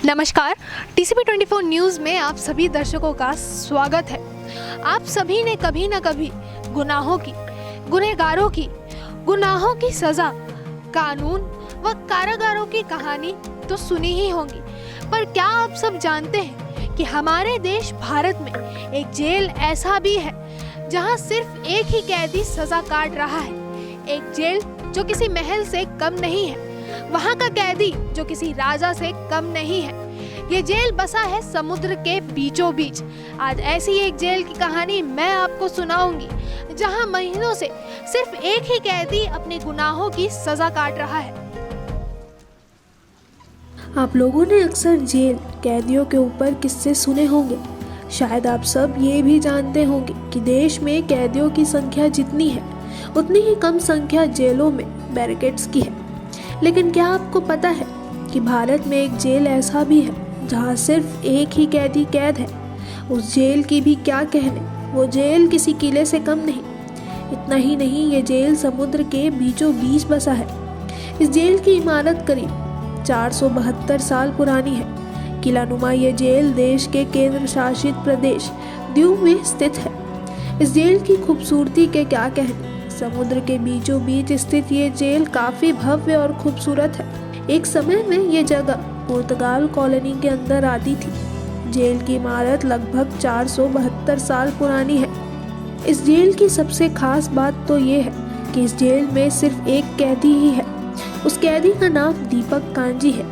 नमस्कार, TCP 24 news में आप सभी दर्शकों का स्वागत है। आप सभी ने कभी न कभी गुनहगारों की गुनाहों की सज़ा, कानून व कारागारों की कहानी तो सुनी ही होगी। पर क्या आप सब जानते हैं कि हमारे देश भारत में एक जेल ऐसा भी है जहां सिर्फ एक ही कैदी सज़ा काट रहा है। एक जेल जो किसी महल से कम नहीं है, वहाँ का कैदी जो किसी राजा से कम नहीं है। ये जेल बसा है समुद्र के बीचों बीच। आज ऐसी एक जेल की कहानी मैं आपको सुनाऊंगी, जहाँ महीनों से सिर्फ एक ही कैदी अपने गुनाहों की सजा काट रहा है। आप लोगों ने अक्सर जेल कैदियों के ऊपर किस्से सुने होंगे। शायद आप सब ये भी जानते होंगे कि देश में कैदियों की संख्या जितनी है, उतनी ही कम संख्या जेलों में बैरिकेड्स की है। लेकिन क्या आपको पता है कि भारत में एक जेल ऐसा भी है जहाँ सिर्फ एक ही कैदी कैद है। उस जेल की भी क्या कहने, वो जेल किसी किले से कम नहीं। इतना ही नहीं, ये जेल समुद्र के बीचों बीच बसा है। इस जेल की इमारत करीब 472 साल पुरानी है। किलानुमा ये जेल देश के केंद्र शासित प्रदेश दीव में स्थित है। इस जेल की खूबसूरती के क्या कहने। समुद्र के बीचों बीच स्थित ये जेल काफी भव्य और खूबसूरत है। एक समय में ये जगह पुर्तगाल कॉलोनी के अंदर आती थी। जेल की इमारत लगभग 472 साल पुरानी है। इस जेल की सबसे खास बात तो ये है कि इस जेल में सिर्फ एक कैदी ही है। उस कैदी का नाम दीपक कांजी है।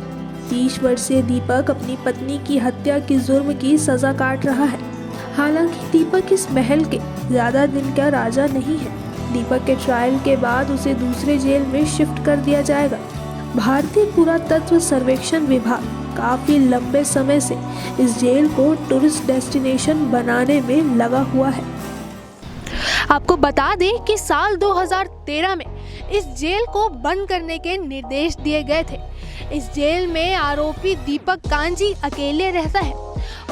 30 वर्षीय दीपक अपनी पत्नी की हत्या की जुर्म की सजा काट रहा है। हालांकि दीपक इस महल के ज्यादा दिन का राजा नहीं है। दीपक के ट्रायल के बाद उसे दूसरे जेल में शिफ्ट कर दिया जाएगा। भारतीय पुरातत्व सर्वेक्षण विभाग काफी लंबे समय से इस जेल को टूरिस्ट डेस्टिनेशन बनाने में लगा हुआ है। आपको बता दें कि साल 2013 में इस जेल को बंद करने के निर्देश दिए गए थे। इस जेल में आरोपी दीपक कांजी अकेले रहता है।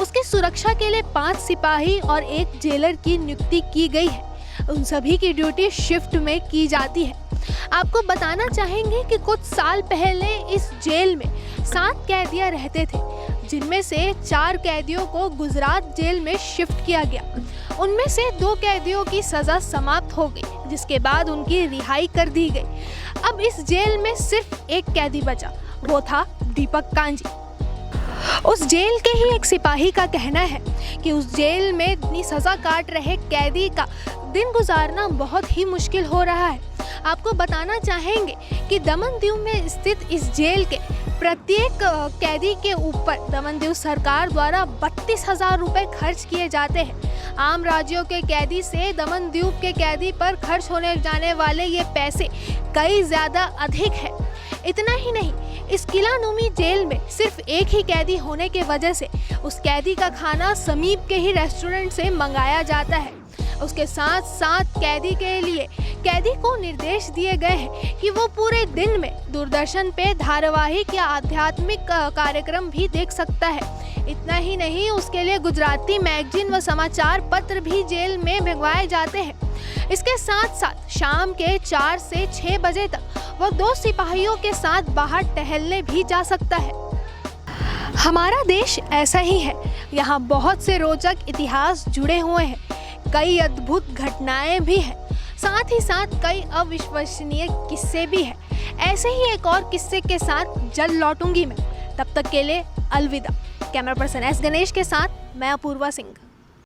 उसकी सुरक्षा के लिए 5 सिपाही और 1 जेलर की नियुक्ति की गई है। उन सभी की ड्यूटी शिफ्ट में की जाती है। आपको बताना चाहेंगे कि कुछ साल पहले इस जेल में 7 कैदियां रहते थे, जिनमें से 4 कैदियों को गुजरात जेल में शिफ्ट किया गया। उनमें से 2 कैदियों की सजा समाप्त हो गई, जिसके बाद उनकी रिहाई कर दी गई। अब इस जेल में सिर्फ एक कैदी बचा, वो था दीपक कांजी। उस जेल के ही एक सिपाही का कहना है कि उस जेल में इतनी सजा काट रहे कैदी का दिन गुजारना बहुत ही मुश्किल हो रहा है। आपको बताना चाहेंगे कि दमन दीव में स्थित इस जेल के प्रत्येक कैदी के ऊपर दमन दीव सरकार द्वारा 32,000 रुपए खर्च किए जाते हैं। आम राज्यों के कैदी से दमन दीव के कैदी पर खर्च होने जाने वाले ये पैसे कई ज़्यादा अधिक है। इतना ही नहीं, इस किलानुमा जेल में सिर्फ एक ही कैदी होने के वजह से उस कैदी का खाना समीप के ही रेस्टोरेंट से मंगाया जाता है। उसके साथ साथ कैदी को निर्देश दिए गए हैं कि वो पूरे दिन में दूरदर्शन पे धारावाहिक या आध्यात्मिक कार्यक्रम भी देख सकता है। इतना ही नहीं, उसके लिए गुजराती मैगजीन व समाचार पत्र भी जेल में भिजवाए जाते हैं। इसके साथ साथ शाम के 4 से 6 बजे तक वो 2 सिपाहियों के साथ बाहर टहलने भी जा सकता है। हमारा देश ऐसा ही है। यहाँ बहुत से रोचक इतिहास जुड़े हुए हैं, कई अद्भुत घटनाएं भी हैं, साथ ही साथ कई अविश्वसनीय किस्से भी हैं। ऐसे ही एक और किस्से के साथ जल्द लौटूंगी मैं। तब तक के लिए अलविदा। कैमरा पर्सन एस गणेश के साथ मैं अपूर्वा सिंह।